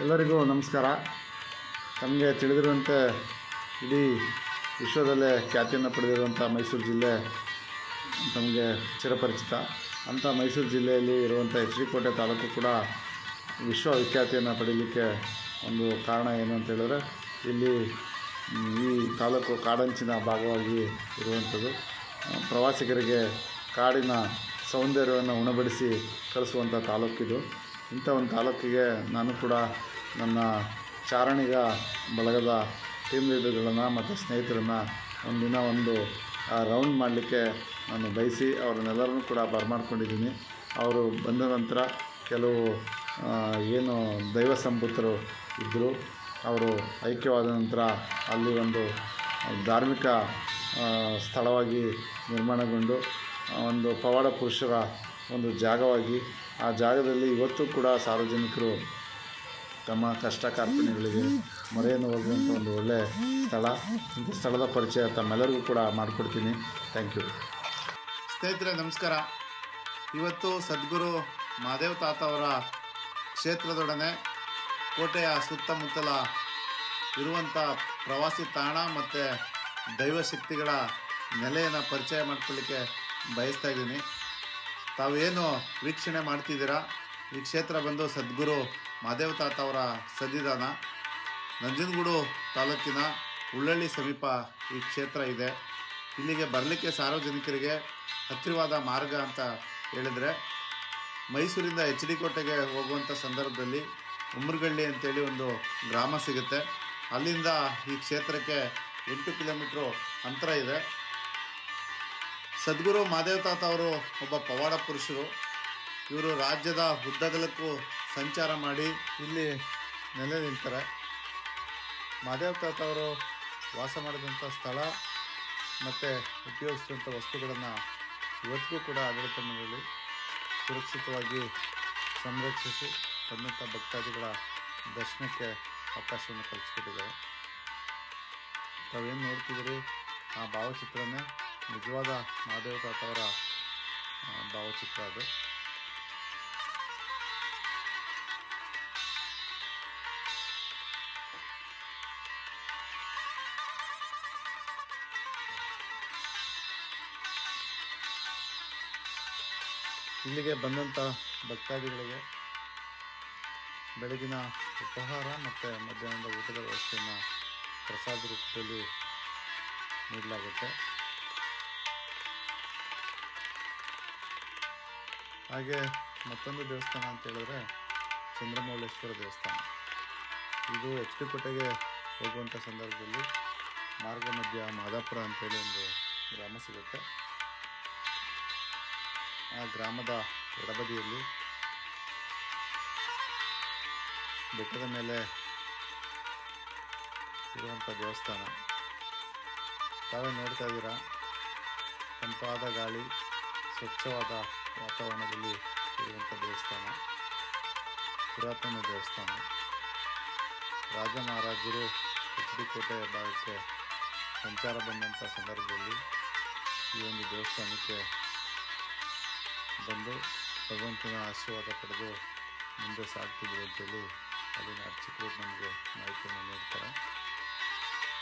ಎಲ್ಲರಿಗೂ ನಮಸ್ಕಾರ. ತಮಗೆ ತಿಳಿದಿರುವಂತೆ ಇಡೀ ವಿಶ್ವದಲ್ಲೇ ಖ್ಯಾತಿಯನ್ನು ಪಡೆದಿರುವಂಥ ಮೈಸೂರು ಜಿಲ್ಲೆ ತಮಗೆ ಚಿರಪರಿಚಿತ. ಅಂಥ ಮೈಸೂರು ಜಿಲ್ಲೆಯಲ್ಲಿ ಇರುವಂಥ ಎಚ್ ಡಿ ಕೋಟೆ ತಾಲೂಕು ಕೂಡ ವಿಶ್ವವಿಖ್ಯಾತಿಯನ್ನು ಪಡೀಲಿಕ್ಕೆ ಒಂದು ಕಾರಣ ಏನು ಅಂತ ಹೇಳಿದ್ರೆ, ಇಲ್ಲಿ ಈ ತಾಲೂಕು ಕಾಡಂಚಿನ ಭಾಗವಾಗಿ ಇರುವಂಥದ್ದು. ಪ್ರವಾಸಿಗರಿಗೆ ಕಾಡಿನ ಸೌಂದರ್ಯವನ್ನು ಉಣಬಡಿಸಿ ಕಳಿಸುವಂಥ ತಾಲೂಕಿದು. ಇಂಥ ಒಂದು ತಾಲೂಕಿಗೆ ನಾನು ಕೂಡ ನನ್ನ ಚಾರಣಿಗ ಬಳಗದ ಟೀಮ್ ಲೀಡರ್ಗಳನ್ನು ಮತ್ತು ಸ್ನೇಹಿತರನ್ನು ಒಂದಿನ ರೌಂಡ್ ಮಾಡಲಿಕ್ಕೆ ನಾನು ಬಯಸಿ ಅವರನ್ನೆಲ್ಲರನ್ನೂ ಕೂಡ ಬರಮಾಡ್ಕೊಂಡಿದ್ದೀನಿ. ಅವರು ಬಂದ ನಂತರ ಕೆಲವು ಏನು ದೈವ ಸಂಭೂತರು ಇದ್ದರು, ಅವರು ಐಕ್ಯವಾದ ನಂತರ ಅಲ್ಲಿ ಒಂದು ಧಾರ್ಮಿಕ ಸ್ಥಳವಾಗಿ ನಿರ್ಮಾಣಗೊಂಡು ಒಂದು ಪವಾಡ ಪುರುಷರ ಒಂದು ಜಾಗವಾಗಿ ಆ ಜಾಗದಲ್ಲಿ ಇವತ್ತು ಕೂಡ ಸಾರ್ವಜನಿಕರು ತಮ್ಮ ಕಷ್ಟ ಕಾರ್ಪಣ್ಯಗಳಿಗೆ ಮೊರೆಯನ್ನು ಹೋಗುವಂಥ ಒಂದು ಒಳ್ಳೆಯ ಸ್ಥಳ. ಇಂಥ ಸ್ಥಳದ ಪರಿಚಯ ತಮ್ಮೆಲ್ಲರಿಗೂ ಕೂಡ ಮಾಡಿಕೊಡ್ತೀನಿ. Thank you. ಸ್ನೇಹಿತರೆ ನಮಸ್ಕಾರ. ಇವತ್ತು ಸದ್ಗುರು ಮಹಾದೇವ ತಾತ ಅವರ ಕ್ಷೇತ್ರದೊಡನೆ ಕೋಟೆಯ ಸುತ್ತಮುತ್ತಲ ಇರುವಂಥ ಪ್ರವಾಸಿ ತಾಣ ಮತ್ತು ದೈವಶಕ್ತಿಗಳ ನೆಲೆಯನ್ನು ಪರಿಚಯ ಮಾಡ್ಕೊಳ್ಳಿಕ್ಕೆ ಬಯಸ್ತಾ ಇದ್ದೀನಿ. ತಾವೇನು ವೀಕ್ಷಣೆ ಮಾಡ್ತಿದ್ದೀರಾ, ಈ ಕ್ಷೇತ್ರ ಬಂದು ಸದ್ಗುರು ಮಹಾದೇವ ತಾತ ಅವರ ಸನ್ನಿಧಾನ. ನಂಜನಗೂಡು ತಾಲೂಕಿನ ಉಳ್ಳಳ್ಳಿ ಸಮೀಪ ಈ ಕ್ಷೇತ್ರ ಇದೆ. ಇಲ್ಲಿಗೆ ಬರಲಿಕ್ಕೆ ಸಾರ್ವಜನಿಕರಿಗೆ ಹತ್ತಿರವಾದ ಮಾರ್ಗ ಅಂತ ಹೇಳಿದರೆ, ಮೈಸೂರಿಂದ ಎಚ್ ಡಿ ಕೋಟೆಗೆ ಹೋಗುವಂಥ ಸಂದರ್ಭದಲ್ಲಿ ಉಮ್ಮರಗಳ್ಳಿ ಅಂತೇಳಿ ಒಂದು ಗ್ರಾಮ ಸಿಗುತ್ತೆ. ಅಲ್ಲಿಂದ ಈ ಕ್ಷೇತ್ರಕ್ಕೆ 8 ಕಿಲೋಮೀಟ್ರು ಅಂತರ ಇದೆ. ಸದ್ಗುರು ಮಹಾದೇವ ತಾತ ಅವರು ಒಬ್ಬ ಪವಾಡ ಪುರುಷರು. ಇವರು ರಾಜ್ಯದ ಉದ್ದಗಲಕ್ಕೂ ಸಂಚಾರ ಮಾಡಿ ಇಲ್ಲಿ ನೆಲೆ ನಿಲ್ತಾರೆ. ಮಹಾದೇವ ತಾತ ಅವರು ವಾಸ ಮಾಡಿದಂಥ ಸ್ಥಳ ಮತ್ತು ಉಪಯೋಗಿಸಿದಂಥ ವಸ್ತುಗಳನ್ನು ಇವತ್ತಿಗೂ ಕೂಡ ಆಡಳಿತ ಮಂಡಳಿ ಸುರಕ್ಷಿತವಾಗಿ ಸಂರಕ್ಷಿಸಿ ಬಂದಂಥ ಭಕ್ತಾದಿಗಳ ದರ್ಶನಕ್ಕೆ ಅವಕಾಶವನ್ನು ಕಲ್ಪಿಸ್ಕೊಟ್ಟಿದ್ದಾರೆ. ತಾವೇನು ನೋಡ್ತಿದ್ದೀರಿ, ಆ ಭಾವಚಿತ್ರನೇ ನಿಜವಾದ ಮಹಾದೇವ ತಾತ ಅವರ ಭಾವಚಿತ್ರ ಅದು. ಇಲ್ಲಿಗೆ ಬಂದಂಥ ಭಕ್ತಾದಿಗಳಿಗೆ ಬೆಳಗಿನ ಉಪಹಾರ ಮತ್ತು ಮಧ್ಯಾಹ್ನದ ಊಟದ ವ್ಯವಸ್ಥೆಯನ್ನು ಪ್ರಸಾದ ರೂಪದಲ್ಲಿ ನೀಡಲಾಗುತ್ತೆ. ಹಾಗೆ ಮತ್ತೊಂದು ದೇವಸ್ಥಾನ ಅಂತ ಹೇಳಿದ್ರೆ ಚಂದ್ರಮೌಳೇಶ್ವರ ದೇವಸ್ಥಾನ. ಇದು ಎಚ್ ಡಿ ಕೋಟೆಗೆ ಹೋಗುವಂಥ ಸಂದರ್ಭದಲ್ಲಿ ಮಾರ್ಗ ಮಧ್ಯ ಮಾದಾಪುರ ಅಂತೇಳಿ ಒಂದು ಗ್ರಾಮ ಸಿಗುತ್ತೆ. ಆ ಗ್ರಾಮದ ಎಡಬದಿಯಲ್ಲಿ ಬೆಟ್ಟದ ಮೇಲೆ ಇರುವಂಥ ದೇವಸ್ಥಾನ. ತಾವೇ ನೋಡ್ತಾ ಇದ್ದೀರಾ, ತಂಪಾದ ಗಾಳಿ, ಸ್ವಚ್ಛವಾದ ವಾತಾವರಣದಲ್ಲಿ ಇರುವಂಥ ದೇವಸ್ಥಾನ, ಪುರಾತನ ದೇವಸ್ಥಾನ. ರಾಜ ಮಹಾರಾಜರು ಎಚ್ ಡಿ ಕೋಟೆ ಭಾಗಕ್ಕೆ ಸಂಚಾರ ಬಂದಂಥ ಸಂದರ್ಭದಲ್ಲಿ ಈ ಒಂದು ದೇವಸ್ಥಾನಕ್ಕೆ ಬಂದು ಭಗವಂತನ ಆಶೀರ್ವಾದ ಪಡೆದು ಮುಂದೆ ಸಾಗ್ತಿದ್ರು ಅಂತೇಳಿ ಅಲ್ಲಿನ ಅರ್ಚಕರು ನಮಗೆ ಮಾಹಿತಿಯನ್ನು ನೀಡ್ತಾರೆ.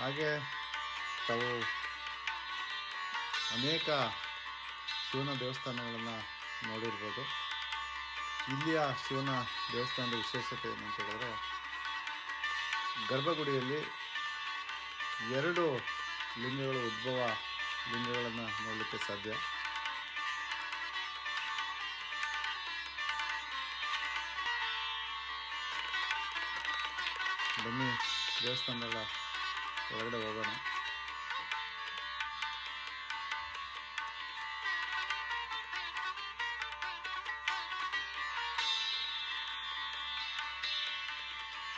ಹಾಗೆ ತಾವು ಅನೇಕ ಶಿವನ ದೇವಸ್ಥಾನಗಳನ್ನು ನೋಡಿರ್ಬೋದು. ಇಲ್ಲಿಯ ಶಿವನ ದೇವಸ್ಥಾನದ ವಿಶೇಷತೆ ಏನಂತ ಹೇಳಿದ್ರೆ, ಗರ್ಭಗುಡಿಯಲ್ಲಿ 2 ಲಿಂಗಗಳು, ಉದ್ಭವ ಲಿಂಗಗಳನ್ನು ನೋಡಲಿಕ್ಕೆ ಸಾಧ್ಯ. ಬನ್ನಿ ದೇವಸ್ಥಾನಗಳ ಹೊರಗಡೆ ಹೋಗೋಣ.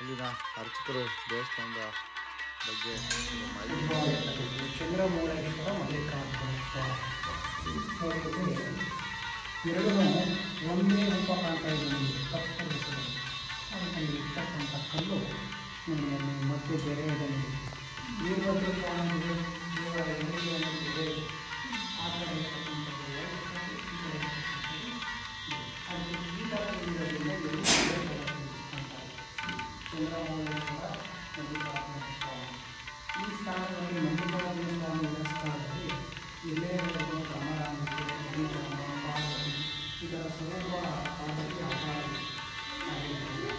ಇಲ್ಲಿನ ಅರ್ಚಕರು ದೇವಸ್ಥಾನದ ಬಗ್ಗೆ ಮಾಹಿತಿ. ಚಂದ್ರಮೌಳೇಶ್ವರ ಮಲ್ಲಿಕಾರ್ಜುನ ಸ್ವಾಮಿ ಎರಡೂ ಒಂದೇ ರೂಪ ಕಾಣ್ತಾ ಇದ್ದೀವಿ. ಅದರಲ್ಲಿ ಇರ್ತಕ್ಕಂಥ ಕಲ್ಲು ಮತ್ತೆ ಬೆರೆಯದಲ್ಲಿ ವೀರಭದ್ರ ಸ್ವಾಮಿಗೆ ದೇವರ ಆ ಕಡೆ ಚಂದ್ರಮೌಳೇಶ್ವರ ಮಲ್ಲಿಕಾರ್ಜುನ ಸ್ವಾಮಿ. ಈ ಸ್ಥಾನದಲ್ಲಿ ಮಲ್ಲಿಕಾರ್ಜುನ ಸ್ವಾಮಿ ದೇವಸ್ಥಾನದಲ್ಲಿ ಹಿರಿಯರು ರಾಮರಾಮಿಗೆ ಗಿರಿಜಮ್ಮ ಪಾರ್ವತಿ ಇದರ ಸ್ವರೂಪ ಪಾರ್ವತಿ ಅವತಾರ ಆಗಿರುತ್ತದೆ.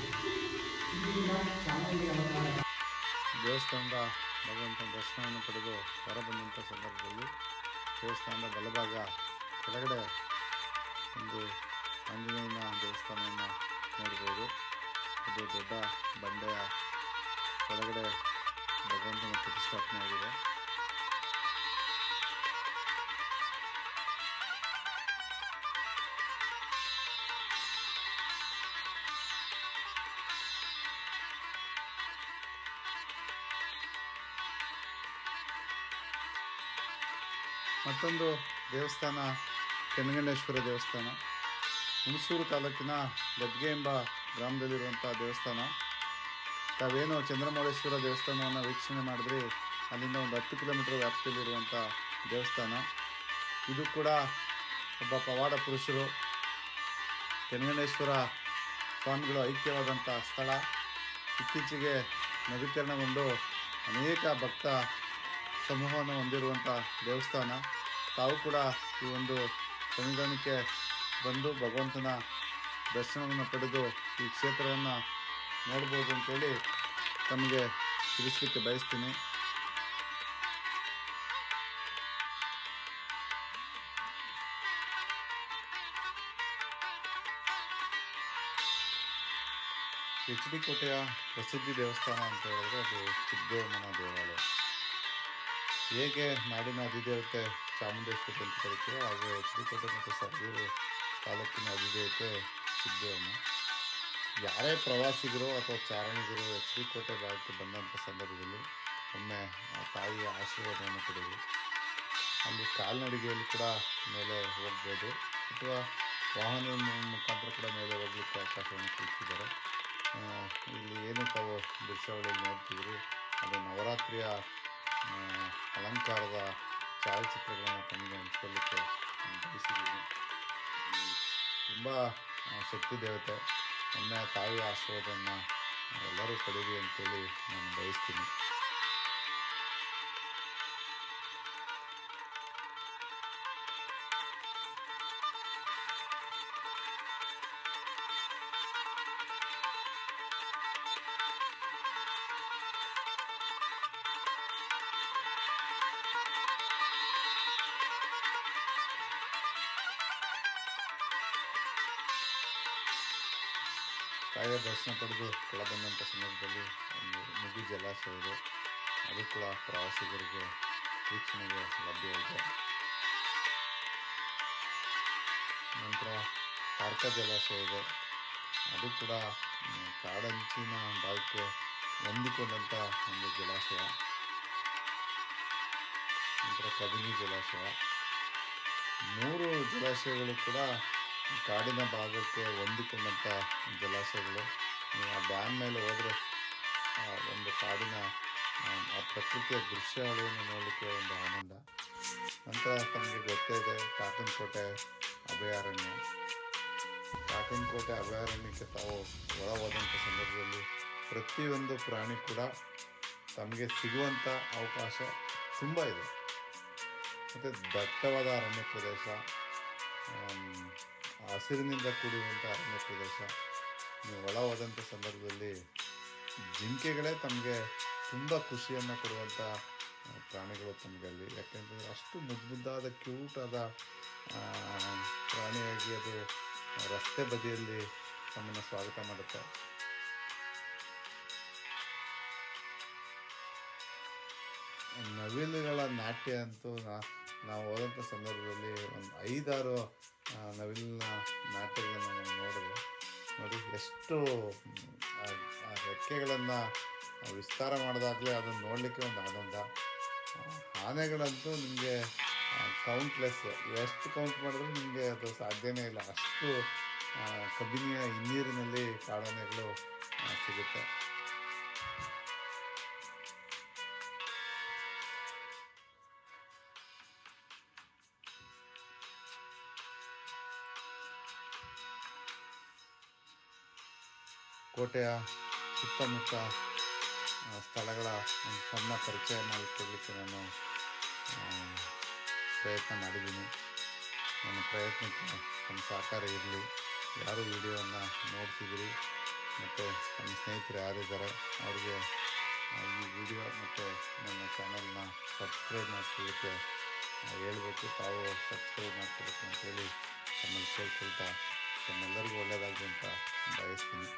ಇಲ್ಲಿನ ಚಾಮುಂಡಿ ಅವತಾರ ದೇವಸ್ಥಾನದ ಭಗವಂತನ ದರ್ಶನವನ್ನು ಪಡೆದು ಹೊರಬಂದಂಥ ಸಂದರ್ಭದಲ್ಲಿ ದೇವಸ್ಥಾನದ ಬಲಭಾಗ ಕೆಳಗಡೆ ಒಂದು ಆಂಜನೇಯನ ದೇವಸ್ಥಾನವನ್ನು ನೋಡ್ಬೋದು. ಇದು ದೊಡ್ಡ ಬಂಡೆಯ ಕೆಳಗಡೆ ಭಗವಂತನ ಪ್ರತಿಷ್ಠಾಪನೆ ಆಗಿದೆ. ಮತ್ತೊಂದು ದೇವಸ್ಥಾನ ಕೆನ್ನಗಂಡೇಶ್ವರ ದೇವಸ್ಥಾನ. ಹುಣಸೂರು ತಾಲೂಕಿನ ಗದ್ಗೆ ಎಂಬ ಗ್ರಾಮದಲ್ಲಿರುವಂಥ ದೇವಸ್ಥಾನ. ತಾವೇನು ಚಂದ್ರಮೌಳೇಶ್ವರ ದೇವಸ್ಥಾನವನ್ನು ವೀಕ್ಷಣೆ ಮಾಡಿದ್ರಿ, ಅಲ್ಲಿಂದ ಒಂದು 10 ಕಿಲೋಮೀಟರ್ ವ್ಯಾಪ್ತಿಯಲ್ಲಿರುವಂಥ ದೇವಸ್ಥಾನ. ಇದು ಕೂಡ ಒಬ್ಬ ಪವಾಡ ಪುರುಷರು ಕೆನ್ನಗಂಡೇಶ್ವರ ಸ್ವಾಮಿಗಳು ಐಕ್ಯವಾದಂಥ ಸ್ಥಳ. ಇತ್ತೀಚೆಗೆ ನವೀಕರಣಗೊಂಡು ಅನೇಕ ಭಕ್ತ ಸಮೂಹವನ್ನು ಹೊಂದಿರುವಂಥ ದೇವಸ್ಥಾನ. ತಾವು ಕೂಡ ಈ ಒಂದು ಸನ್ನಿಧಾನಕ್ಕೆ ಬಂದು ಭಗವಂತನ ದರ್ಶನವನ್ನು ಪಡೆದು ಈ ಕ್ಷೇತ್ರವನ್ನು ನೋಡ್ಬೋದು ಅಂತೇಳಿ ತಮಗೆ ತಿಳಿಸ್ಲಿಕ್ಕೆ ಬಯಸ್ತೀನಿ. ಎಚ್ ಡಿ ಕೋಟೆಯ ಪ್ರಸಿದ್ಧಿ ದೇವಸ್ಥಾನ ಅಂತ ಹೇಳಿದ್ರೆ ಅದು ಚಿಕ್ಕದೇವಮ್ಮನ ದೇವಾಲಯ. ಹೇಗೆ ನಾಡಿನ ಅಧಿದೇವತೆ ಚಾಮುಂಡೇಶ್ವರಿ ಅಂತ ಕರಿತೀರೋ ಹಾಗೆ ಎಚ್ ಡಿ ಕೋಟೆ ಮತ್ತು ಸರಗೂರು ತಾಲೂಕಿನ ಅಧಿದೇವತೆ ಚಿಕ್ಕದೇವಮ್ಮ. ಯಾರೇ ಪ್ರವಾಸಿಗರು ಅಥವಾ ಚಾರಣಿಗರು ಎಚ್ ಡಿ ಕೋಟೆ ಭಾಗಕ್ಕೆ ಬಂದಂಥ ಸಂದರ್ಭದಲ್ಲಿ ಒಮ್ಮೆ ಆ ತಾಯಿಯ ಆಶೀರ್ವಾದವನ್ನು ಪಡೆದು ಅಲ್ಲಿ ಕಾಲ್ನಡಿಗೆಯಲ್ಲಿ ಕೂಡ ಮೇಲೆ ಹೋಗ್ಬೋದು ಅಥವಾ ವಾಹನ ಮುಖಾಂತರ ಕೂಡ ಮೇಲೆ ಹೋಗ್ಲಿಕ್ಕೆ ಅವಕಾಶವನ್ನು ಕಲ್ಪಿಸಿದ್ದಾರೆ. ಇಲ್ಲಿ ಏನು ತಾವು ದೃಶ್ಯಾವಳಿಯಲ್ಲಿ ನೋಡ್ತಿದ್ರಿ ಅದು ನವರಾತ್ರಿಯ ಅಲಂಕಾರದ ಛಾಯಾಚಿತ್ರಗಳನ್ನು ತಮಗೆ ಹಂಚ್ಕೊಳ್ಳಿಕ್ಕೆ ಬಯಸಿದ್ದೀನಿ. ತುಂಬ ಶಕ್ತಿ ದೇವತೆ. ಒಮ್ಮೆ ತಾಯಿಯ ಆಶೀರ್ವಾದವನ್ನು ಎಲ್ಲರೂ ಪಡೀರಿ ಅಂತೇಳಿ ನಾನು ಬಯಸ್ತೀನಿ. ತಾಯಿಯ ದರ್ಶನ ಪಡೆದು ಕೆಳ ಬಂದಂಥ ಸಂದರ್ಭದಲ್ಲಿ ಒಂದು ಮುಗಿ ಜಲಾಶಯ ಇದೆ. ಅದು ಕೂಡ ಪ್ರವಾಸಿಗರಿಗೆ ವೀಕ್ಷಣೆಗೆ ಲಭ್ಯ ಇದೆ. ನಂತರ ತಾರಕ ಜಲಾಶಯ ಇದೆ. ಅದು ಕೂಡ ಕಾಡಂಚಿನ ಭಾಗಕ್ಕೆ ಹೊಂದಿಕೊಂಡಂಥ ಒಂದು ಜಲಾಶಯ. ನಂತರ ಕಬಿನಿ ಜಲಾಶಯ. 3 ಜಲಾಶಯಗಳು ಕೂಡ ಕಾಡಿನ ಭಾಗಕ್ಕೆ ಹೊಂದಿಕೊಂಡಂಥ ಜಲಾಶಯಗಳು. ನೀವು ಆ ಡ್ಯಾಮ್ ಮೇಲೆ ಹೋದರೆ ಒಂದು ಕಾಡಿನ ಆ ಪ್ರಕೃತಿಯ ದೃಶ್ಯಾವಳಿಯನ್ನು ನೋಡಲಿಕ್ಕೆ ಒಂದು ಆನಂದ. ನಂತರ ತಮಗೆ ಗೊತ್ತೇ ಇದೆ ಕಾಕನಕೋಟೆ ಅಭಯಾರಣ್ಯ. ಕಾಕನಕೋಟೆ ಅಭಯಾರಣ್ಯಕ್ಕೆ ತಾವು ಒಳ ಹೋದಂಥ ಸಂದರ್ಭದಲ್ಲಿ ಪ್ರತಿಯೊಂದು ಪ್ರಾಣಿ ಕೂಡ ತಮಗೆ ಸಿಗುವಂಥ ಅವಕಾಶ ತುಂಬ ಇದೆ. ಮತ್ತು ದಟ್ಟವಾದ ಅರಣ್ಯ ಪ್ರದೇಶ, ಹಸಿರಿನಿಂದ ಕೂಡಿರುವಂಥ ಅರಣ್ಯ ಪ್ರದೇಶ. ನೀವು ಒಳ ಹೋದಂಥ ಸಂದರ್ಭದಲ್ಲಿ ಜಿಂಕೆಗಳೇ ತಮಗೆ ತುಂಬ ಖುಷಿಯನ್ನು ಕೊಡುವಂಥ ಪ್ರಾಣಿಗಳು ತಮಗಲ್ಲಿ. ಯಾಕೆಂದರೆ ಅಷ್ಟು ಮುದ್ದಾದ ಕ್ಯೂಟಾದ ಪ್ರಾಣಿಯಾಗಿ ಅದು ರಸ್ತೆ ಬದಿಯಲ್ಲಿ ತಮ್ಮನ್ನು ಸ್ವಾಗತ ಮಾಡುತ್ತೆ. ನವಿಲುಗಳ ನಾಟ್ಯ ಅಂತೂ ನಾವು ಹೋದಂಥ ಸಂದರ್ಭದಲ್ಲಿ ಒಂದು 5-6 ನವಿಲಿನ ನಾಟ್ಯಗಳನ್ನು ನಾವು ನೋಡಿದೆ. ನೋಡಿ ಎಷ್ಟು ಆ ರೆಕ್ಕೆಗಳನ್ನು ವಿಸ್ತಾರ ಮಾಡಿದಾಗಲೇ ಅದನ್ನು ನೋಡಲಿಕ್ಕೆ ಒಂದು ಆನಂದ. ಆನೆಗಳಂತೂ ನಿಮಗೆ ಕೌಂಟ್ಲೆಸ್, ಎಷ್ಟು ಕೌಂಟ್ ಮಾಡಿದ್ರೂ ನಿಮಗೆ ಅದು ಸಾಧ್ಯನೇ ಇಲ್ಲ. ಅಷ್ಟು ಕಬಿನಿಯ ಹಿನ್ನೀರಿನಲ್ಲಿ ಕಾಡಾನೆಗಳು ಸಿಗುತ್ತೆ. ಕೋಟೆಯ ಸುತ್ತಮುತ್ತ ಸ್ಥಳಗಳ ಒಂದು ಸಣ್ಣ ಪರಿಚಯ ಮಾಡಿಕೊಡಲಿಕ್ಕೆ ನಾನು ಪ್ರಯತ್ನ ಮಾಡಿದ್ದೀನಿ. ನನ್ನ ಪ್ರಯತ್ನಕ್ಕೆ ತಮ್ಮ ಸಹಕಾರ ಇರಲಿ. ಯಾರು ವಿಡಿಯೋವನ್ನು ನೋಡ್ತಿದ್ದೀರಿ ಮತ್ತು ನಮ್ಮ ಸ್ನೇಹಿತರು ಯಾರಿದ್ದಾರೆ ಅವ್ರಿಗೆ ಈ ವಿಡಿಯೋ ಮತ್ತು ನನ್ನ ಚಾನಲ್ನ ಸಬ್ಸ್ಕ್ರೈಬ್ ಮಾಡ್ಕೊಳ್ಳಿಕ್ಕೆ ಹೇಳ್ಬೇಕು. ತಾವು ಸಬ್ಸ್ಕ್ರೈಬ್ ಮಾಡ್ಕೊಳ್ಳಿಕ್ಕೆ ಅಂತೇಳಿ ತಮ್ಮಲ್ಲಿ ಕೇಳ್ಕೊಳ್ತಾ ತಮ್ಮೆಲ್ಲರಿಗೂ ಒಳ್ಳೆಯದಾಗಲಿ ಅಂತ ಬಯಸ್ತೀನಿ.